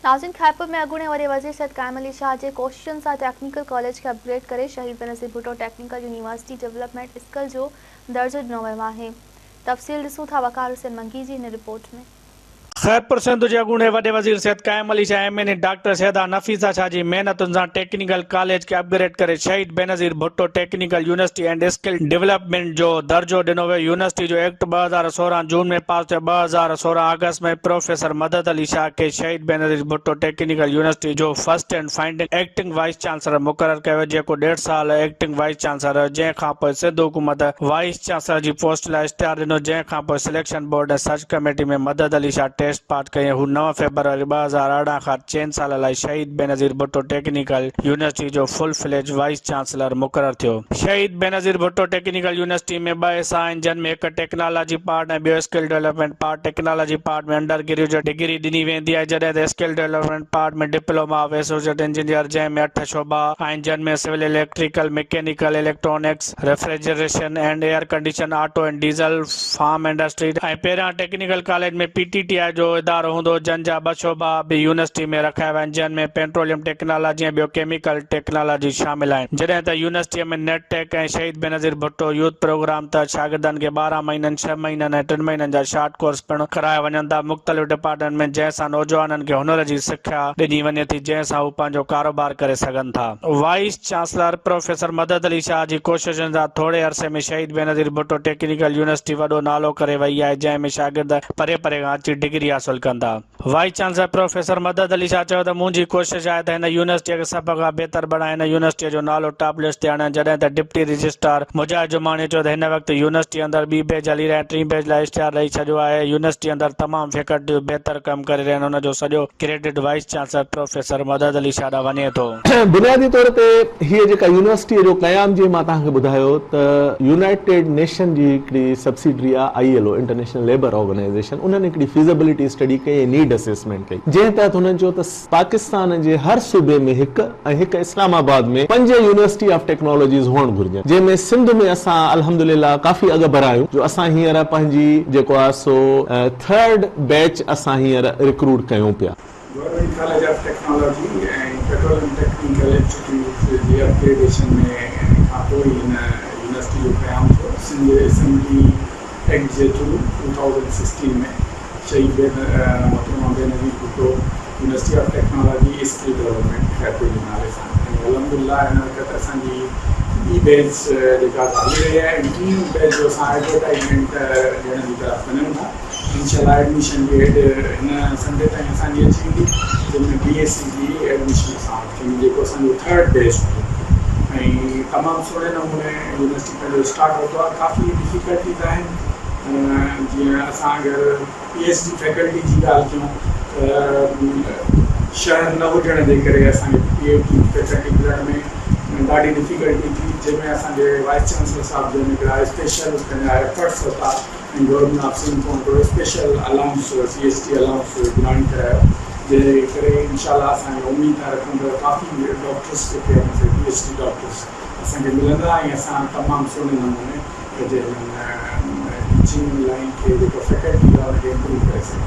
नाज़रीन, खैरपुर में अगूणे वरी वज़ीर सैयद कायम अली शाह जे कोशिशुनि सां टेक्निकल कॉलेज खे अपग्रेड करे शहीद Benazir Bhutto technical university development school जो दर्जो ॾिनो वियो आहे। तफ़सील ॾिसूं था वकार हुसैन मंगी जी हिन रिपोर्ट में। खैरपुर सिंध जे अॻूणे वॾे वज़ीर सैयद कायम अली शाह एमएनए डॉक्टर सैयदा नफ़ीसा शाह जी महिनतुनि सां टेक्निकल कॉलेज खे अपग्रेड करे शहीद Benazir Bhutto technical university and skill development जो दर्जो ॾिनो वियो। यूनिवर्सिटी जो एक्ट 2016 जून में पास थियो। 2016 अगस्त में प्रोफेसर मदद अली शाह खे शहीद बेनज़ीर भुट्टो टेक्निकल यूनिवर्सिटी जो first and finding acting wise chancellor मुक़रर कयो, जेको 1.5 साल एक्टिंग वाइस चांसलर, जंहिंखां पोइ सिंध हुकूमत वाइस चांसलर जी पोस्ट लाइ इश्तिहार ॾिनो, जंहिंखां पोइ सिलेक्शन बोर्ड ऐं सर्च कमेटी में मदद अली शाह टेस्ट पास कई। हू 9 फरवरी 2018 खां 4 साल लाइ शहीद बेनज़ीर भुट्टो टेक्निकल यूनिवर्सिटी जो फुल फ्लेज वाइस चांसलर मुक़रर थियो। शहीद बेनज़ीर भुट्टो टेक्निकल यूनिवर्सिटी में 2 हिसा आहिनि, जिन में हिकु टेक्नोलॉजी पार्ट ऐं ॿियो skill development part. Technology part में अंडर ग्रेजुएट डिग्री ॾिनी वेंदी आहे, जॾहिं त स्किल डेवलपमेंट पार्ट में डिप्लोमा ऑफ एसोसिएट इंजीनियर, जंहिं में 8 शोबा आहिनि, जिन में civil, electrical, mechanical, electronics, refrigeration and air condition, auto and diesel, farm industry. ऐं पहिरियां टेक्निकल कॉलेज में पीटीटीआई जो इदारो हूंदो, जन जा 2 शोबा बि यूनिवर्सिटी में रखिया विया आहिनि, जिन में पेट्रोलियम टेक्नोलॉजी ऐं बायोकेमिकल टेक्नोलॉजी शामिल आहिनि। जॾहिं त यूनिवर्सिटीअ में नेट टेक ऐं शहीद बेनज़ीर भुट्टो यूथ प्रोग्राम तहत शागिर्दनि खे 12 महीननि, 6 महीननि ऐं 3 महीननि जा शॉर्ट कोर्स पिणु कराया वञनि था मुख़्तलिफ़ डिपार्टमेंट में, जंहिंसां नौजवाननि खे हुनर जी सिख्या ॾिनी वञे थी, जंहिंसां हू पंहिंजो कारोबार करे सघनि था। वाइस चांसलर प्रोफेसर मदद अली शाह जी कोशिशुनि सां थोरे अरसे में शहीद बेनज़ीर भुट्टो टेक्निकल यूनिवर्सिटी वॾो नालो करे वई आहे, जंहिं में शागिर्द परे परे खां अची डिग्री हासिल कंदा। वाइस चांसलर प्रोफेसर मदद अली शाह चयो त मुंहिंजी कोशिशि आहे त हिन यूनिवर्सिटीअ खे सभ खां बहितर बणाए, हिन यूनिवर्सिटीअ जो नालो टॉप लिस्ट ते आणणु। जॾहिं त डिप्टी रजिस्ट्रार मुजाहिद जुमानी चयो त हिन वक़्तु यूनिवर्सिटी अंदरि 2 बैच हली रहिया, 3 बैच लाइ इश्तिहार ॾेई छॾियो आहे। यूनिवर्सिटी अंदरि तमामु फैकल्टियूं बहितर कमु करे रहिया आहिनि। हुनजो सॼो क्रेडिट वाइस चांसलर प्रोफेसर मदद अली शाह ॾांहुं वञे थो। बुनियादी तौर ते हीअ जेका यूनिवर्सिटी जो क़याम जी मां तव्हांखे ॿुधायो त यूनाइटेड नेशन जी हिकिड़ी सब्सिडरी आहे ILO, इंटरनेशनल लेबर ऑर्गेनाइजेशन, उन्हनि हिकिड़ी फीज़िबिलिटी स्टडी कई, नीड असेसमेंट कई, जंहिं तहत हुननि चयो त पाकिस्तान जे हर सूबे में हिकु इस्लामाबाद में 5 यूनिवर्सिटी ऑफ टेक्नोलॉजीज़ हुअणु घुरिजनि, जंहिंमें सिंध में असां अल्हम्दुलिल्लाह काफ़ी अॻु बरायूं, जो असां हींअर पंहिंजी जेको आहे सो 3rd बैच असां हींअर रिक्रूट कयूं पिया। गवर्नमेंट कॉलेज ऑफ टेक्नोलॉजी ऐं पेट्रोलियम टेक्निकल इंस्टीट्यूट जी अपग्रेडेशन में खां पोइ हिन यूनिवर्सिटी जो क़याम थियो। सिंध असेंबली एक्ट जे थ्रू 2016 में Shaheed Mohtarma Benazir Bhutto university of technology skill development Khairpur जे नाले सां, ऐं अल्हम्दुलिल्लाह हिन वक़्तु असांजी ॿी बैच जेका हली रही आहे, ॿी बैच जो असां एडवर्टाइज़मेंट ॾियण जी तरफ़ वञूं था। इंशाल्लाह एडमिशन जी हिन संडे ताईं असांजी अची वेंदी, जंहिंमें BSc जी एडमिशन असां वटि, जेको असांजो 3rd बैच हूंदो। ऐं तमामु सुहिणे नमूने यूनिवर्सिटी पंहिंजो स्टार्ट वरितो आहे। काफ़ी डिफिकल्टीज़ आहिनि, जीअं असां अगरि PhD फैकल्टी जी ॻाल्हि कयूं त शहर न हुजण जे करे असांखे PhD फैकल्टी मिलण में ॾाढी डिफिकल्टी थी, जंहिंमें असांजे वाइस चांसलर साहब जन हिकिड़ा स्पेशल पंहिंजा एफर्ट्स वरिता ऐं गवर्नमेंट ऑफ सिंध खां हिकिड़ो special allowance CST allowance grant करायो, जंहिं करे इंशाल्लाह असांखे उमेद था रखूं त काफ़ी डॉक्टर्स जेके आहिनि PhD डॉक्टर्स असांखे मिलंदा, ऐं असां तमामु सुहिणे नमूने पंहिंजे टीचिंग लाइन खे जेको फैकल्टी आहे उनखे इम्प्रूव करे सघूं।